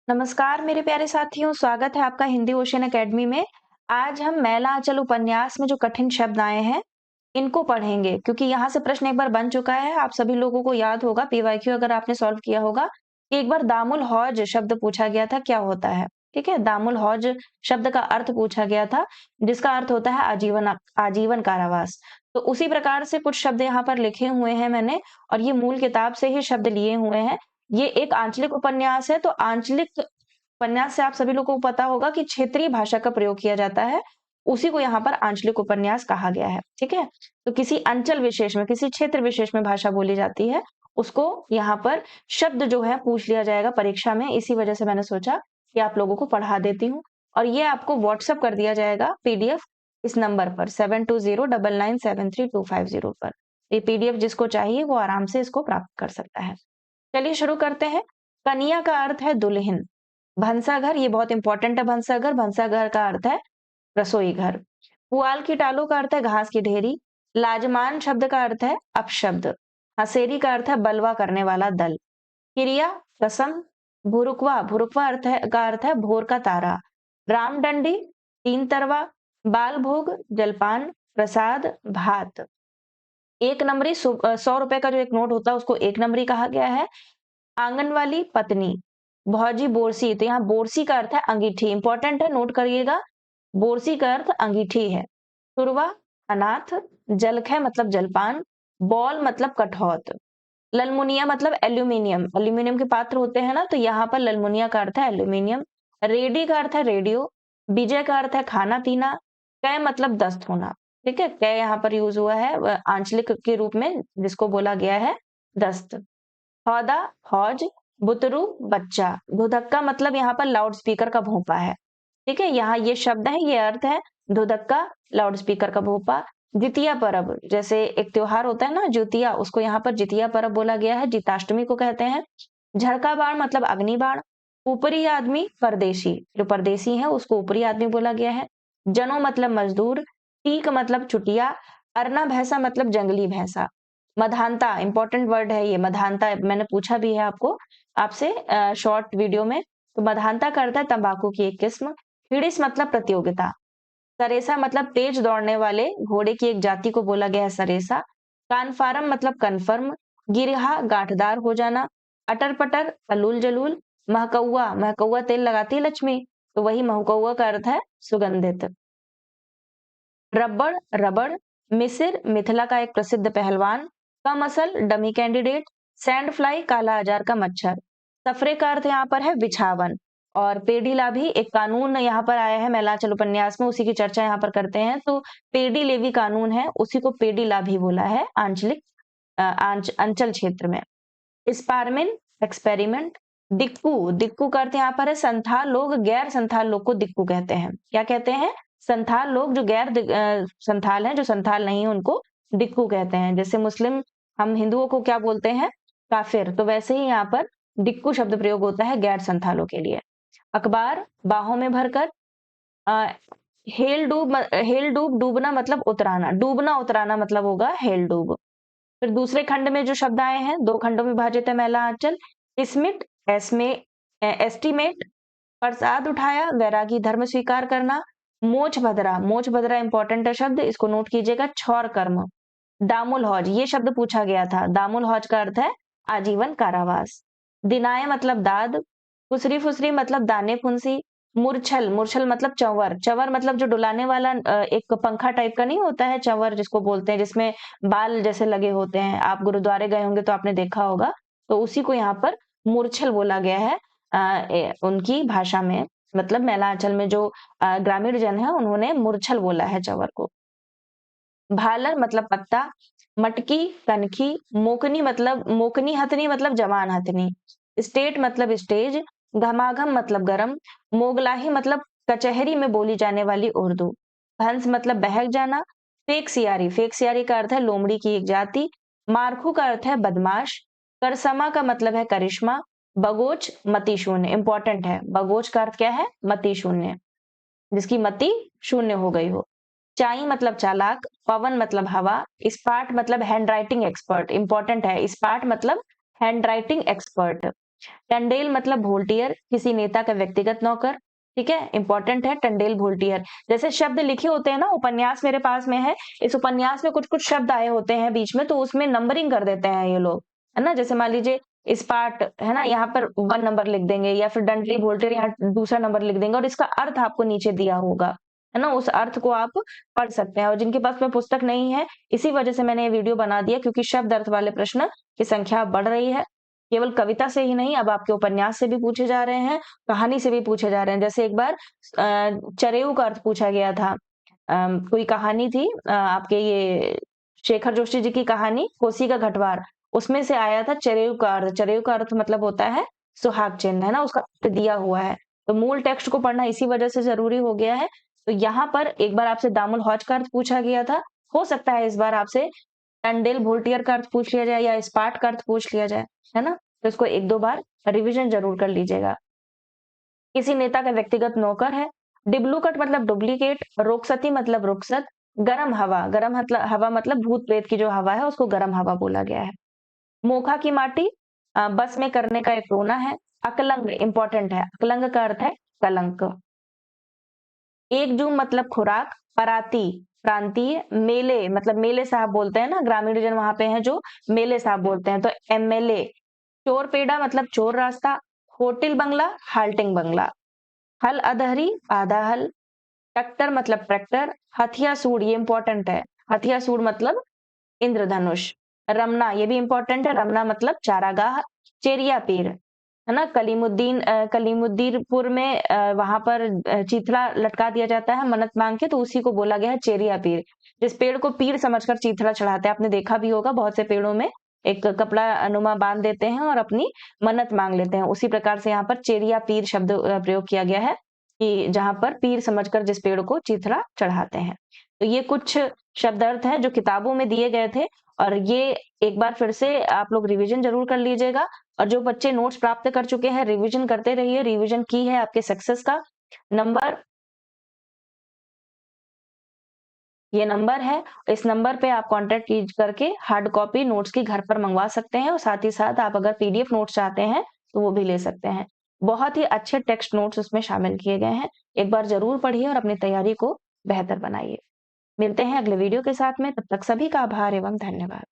नमस्कार मेरे प्यारे साथियों, स्वागत है आपका हिंदी ओशन एकेडमी में। आज हम मैला आंचल उपन्यास में जो कठिन शब्द आए हैं, इनको पढ़ेंगे क्योंकि यहाँ से प्रश्न एक बार बन चुका है। आप सभी लोगों को याद होगा पीवाईक्यू अगर आपने सॉल्व किया होगा कि एक बार दामुल हौज शब्द पूछा गया था, क्या होता है? ठीक है, दामुल हौज शब्द का अर्थ पूछा गया था, जिसका अर्थ होता है आजीवन आजीवन कारावास। तो उसी प्रकार से कुछ शब्द यहाँ पर लिखे हुए हैं मैंने और ये मूल किताब से ही शब्द लिए हुए हैं। ये एक आंचलिक उपन्यास है, तो आंचलिक उपन्यास से आप सभी लोगों को पता होगा कि क्षेत्रीय भाषा का प्रयोग किया जाता है, उसी को यहाँ पर आंचलिक उपन्यास कहा गया है, ठीक है? तो किसी अंचल विशेष में, किसी क्षेत्र विशेष में भाषा बोली जाती है, उसको यहाँ पर शब्द जो है पूछ लिया जाएगा परीक्षा में, इसी वजह से मैंने सोचा कि आप लोगों को पढ़ा देती हूँ और ये आपको व्हाट्सएप कर दिया जाएगा पीडीएफ इस नंबर पर 7209973250 पर। ये पीडीएफ जिसको चाहिए वो आराम से इसको प्राप्त कर सकता है। चलिए शुरू करते हैं। कन्या का अर्थ है दुल्हन। भंसाघर, ये बहुत इंपॉर्टेंट है। भंसाघर, भंसाघर का अर्थ है रसोई घर। पुआल की टालों का अर्थ है घास की ढेरी। लाजमान शब्द का अर्थ है अपशब्द। हसेरी का अर्थ है बलवा करने वाला दल। क्रिया, कसम। भुरुकवा, भुरुकवा का अर्थ है भोर का तारा। रामदंडी, तीन तरवा। बाल भोग, जलपान। प्रसाद, भात। एक नंबरी 100 रुपए का जो एक नोट होता है उसको एक नंबरी कहा गया है। आंगन वाली पत्नी। भौजी बोरसी, तो यहाँ बोरसी का अर्थ है अंगीठी, इंपॉर्टेंट है, नोट करिएगा। बोरसी का अर्थ अंगीठी है। तुरवा, अनाथ। जलखै मतलब जलपान। बॉल मतलब कठौत। ललमुनिया मतलब एल्यूमिनियम, एल्यूमिनियम के पात्र होते हैं ना, तो यहाँ पर ललमुनिया का अर्थ है एल्यूमिनियम। रेडी का अर्थ है रेडियो। विजय का अर्थ है खाना पीना। कै मतलब दस्त होना। ठीक है, कै यहाँ पर यूज हुआ है आंचलिक के रूप में, जिसको बोला गया है दस्त। हौदा, हौज। बुतरू, बच्चा। धुधक्का मतलब यहाँ पर लाउड स्पीकर का भोंपा है। ठीक है, यहाँ ये शब्द है, ये अर्थ है धुधक्का, लाउड स्पीकर का भोंपा। जितिया परब, जैसे एक त्योहार होता है ना ज्योतिया, उसको यहाँ पर जितिया परब बोला गया है, जिताष्टमी को कहते हैं। झड़का बाण मतलब अग्नि बाण। ऊपरी आदमी परदेशी, जो परदेसी है उसको ऊपरी आदमी बोला गया है। जनो मतलब मजदूर। टीक मतलब चुटिया। अरना भैंसा मतलब जंगली भैंसा। मधानता, इंपॉर्टेंट वर्ड है ये मधानता, मैंने पूछा भी है आपको आपसे शॉर्ट वीडियो में। तो मधानता का अर्थ है तंबाकू की एक किस्म। हिडिस मतलब प्रतियोगिता। सरेसा मतलब तेज दौड़ने वाले घोड़े की एक जाति को बोला गया है सरेसा। कानफारम मतलब कन्फर्म। गिरहा, गांठदार हो जाना। अटर पटर, अलूल जलूल। महकौआ, महकौआ तेल लगाती है लक्ष्मी, तो वही महकौआ का अर्थ है सुगंधित। रबड़, रबड़। मिसिर, मिथिला का एक प्रसिद्ध पहलवान। कम असल, डमी कैंडिडेट। सैंड फ्लाई, काला आजार का मच्छर। सफरे का अर्थ यहाँ पर है बिछावन। और पेडी लाभी, एक कानून यहाँ पर आया है मैलाचल उपन्यास में, उसी की चर्चा यहाँ पर करते हैं। तो पेडी लेवी कानून है, उसी को पेडी लाभी बोला है आंचलिक अंचल क्षेत्र में। स्पारमिन, एक्सपेरिमेंट। दिक्कू, दिक्कू का अर्थ यहाँ पर है संथाल लोग, गैर संथाल लोग को दिक्कू कहते हैं। क्या कहते हैं? संथाल लोग जो गैर संथाल हैं, जो संथाल नहीं है, उनको दिक्कू कहते हैं। जैसे मुस्लिम हम हिंदुओं को क्या बोलते हैं? काफिर। तो वैसे ही यहाँ पर दिक्कू शब्द प्रयोग होता है गैर संथालों के लिए। अखबार, बाहों में भरकर। हेल डूब, डूबना मतलब उतराना, डूबना उतराना मतलब होगा हेल डूब। फिर दूसरे खंड में जो शब्द आए हैं, दो खंडों में विभाजित है मैला आंचल। Schmitt, estimate. प्रसाद उठाया, वैरागी, धर्म स्वीकार करना। मोछ भद्रा, मोछ भद्रा इंपॉर्टेंट है शब्द, इसको नोट कीजिएगा, छौर कर्म। दामुल हौज, ये शब्द पूछा गया था, दामुल हौज का अर्थ है आजीवन कारावास। दिनाए मतलब दाद। फुसरी फुसरी मतलब दाने फुंसी। मूर्छल, मूर्छल मतलब चंवर, चंवर मतलब जो डुलाने वाला एक पंखा टाइप का नहीं होता है चंवर जिसको बोलते हैं, जिसमें बाल जैसे लगे होते हैं। आप गुरुद्वारे गए होंगे तो आपने देखा होगा, तो उसी को यहाँ पर मूर्छल बोला गया है उनकी भाषा में। मतलब मैलांचल में जो ग्रामीण जन है उन्होंने मूर्छल बोला है चंवर को। भालर मतलब पत्ता। मटकी, कनखी। मोकनी हथनी मतलब जवान हथनी। स्टेट मतलब स्टेज। घमाघम मतलब गरम। मोगलाही मतलब कचहरी में बोली जाने वाली उर्दू। हंस मतलब बहक जाना। फेक सियारी, फेक सियारी का अर्थ है लोमड़ी की एक जाति। मारखू का अर्थ है बदमाश। करसमा का मतलब है करिश्मा। बगोच, मति शून्य, इंपॉर्टेंट है, बगोच का अर्थ क्या है? मति शून्य, जिसकी मति शून्य हो गई हो। चाई मतलब चालाक। पवन मतलब हवा। स्पार्ट मतलब हैंड राइटिंग एक्सपर्ट, इंपॉर्टेंट है, स्पार्ट मतलब हैंड राइटिंग एक्सपर्ट। टंडेल मतलब वोल्टियर, किसी नेता का व्यक्तिगत नौकर। ठीक है, इंपॉर्टेंट है टंडेल वोल्टियर। जैसे शब्द लिखे होते हैं ना, उपन्यास मेरे पास में है, इस उपन्यास में कुछ-कुछ शब्द आए होते हैं बीच में, तो उसमें नंबरिंग कर देते हैं ये लोग, है ना? जैसे मान लीजिए स्पार्ट, है ना? यहाँ पर 1 नंबर लिख देंगे, या फिर डंडेल वोल्टियर यहाँ दूसरा नंबर लिख देंगे और इसका अर्थ आपको नीचे दिया होगा, है ना? उस अर्थ को आप पढ़ सकते हैं। और जिनके पास में पुस्तक नहीं है, इसी वजह से मैंने ये वीडियो बना दिया, क्योंकि शब्द अर्थ वाले प्रश्न की संख्या अब बढ़ रही है। केवल कविता से ही नहीं, अब आपके उपन्यास से भी पूछे जा रहे हैं, कहानी से भी पूछे जा रहे हैं। जैसे एक बार चरेऊ का अर्थ पूछा गया था। कोई कहानी थी, आपके ये शेखर जोशी जी की कहानी कोसी का घटवार, उसमें से आया था चरेऊ का अर्थ। चरेऊ का अर्थ मतलब होता है सुहाग चिन्ह, है ना? उसका अर्थ दिया हुआ है। तो मूल टेक्स्ट को पढ़ना इसी वजह से ज़रूरी हो गया है। तो यहाँ पर एक बार आपसे दामुल हौज का अर्थ पूछा गया था। हो सकता है इस बार आपसे टंडेल वोल्टियर का अर्थ पूछ लिया जाए या स्पार्ट का अर्थ पूछ लिया जाए, है ना? तो इसको 1-2 बार रिवीजन ज़रूर कर लीजिएगा। किसी नेता का व्यक्तिगत नौकर है। डिब्लूकट मतलब डुप्लीकेट, रोकसती मतलब रुखसत, गरम हवा, गरम मतलब हवा मतलब भूत-प्रेत की जो हवा है उसको गरम हवा बोला गया है। मोखा की माटी बस में करने का एक रोना है। अकलंग इम्पोर्टेंट है, अकलंग का अर्थ है कलंक। एक जूम मतलब खुराक, पराती प्रांतीय, मेले मतलब मेले साहब बोलते हैं ना, ग्रामीण जन वहां पे हैं जो मेले साहब बोलते हैं, तो एमएलए। चोर पेड़ा मतलब चोर रास्ता, होटल बंगला, हाल्टिंग बंगला, हल अदहरी आधा हल, ट्रैक्टर मतलब ट्रैक्टर, हथिया सूड ये इंपॉर्टेंट है, हथिया सूड मतलब इंद्रधनुष, रमना ये भी इंपॉर्टेंट है, रमना मतलब चारागाह, चेरिया पीर, है ना? कलीमुद्दीनपुर में वहां पर चीथड़ा लटका दिया जाता है मन्नत मांग के, तो उसी को बोला गया है चेरिया पीर। जिस पेड़ को पीर समझकर चीथड़ा चढ़ाते हैं, आपने देखा भी होगा बहुत से पेड़ों में एक कपड़ा नुमा बांध देते हैं और अपनी मन्नत मांग लेते हैं। उसी प्रकार से यहाँ पर चेरिया पीर शब्द प्रयोग किया गया है, कि जहां पर पीर समझकर जिस पेड़ को चीथड़ा चढ़ाते हैं। तो ये कुछ शब्दार्थ हैं जो किताबों में दिए गए थे, और ये एक बार फिर से आप लोग रिवीजन जरूर कर लीजिएगा। और जो बच्चे नोट्स प्राप्त कर चुके हैं, रिवीजन करते रहिए। रिवीजन की है आपके सक्सेस का नंबर, ये नंबर है। इस नंबर पे आप कांटेक्ट करके हार्ड कॉपी नोट्स की घर पर मंगवा सकते हैं, और साथ ही साथ आप अगर पीडीएफ नोट्स चाहते हैं तो वो भी ले सकते हैं। बहुत ही अच्छे टेक्स्ट नोट्स उसमें शामिल किए गए हैं। एक बार जरूर पढ़िए और अपनी तैयारी को बेहतर बनाइए। मिलते हैं अगले वीडियो के साथ में, तब तक सभी का आभार एवं धन्यवाद।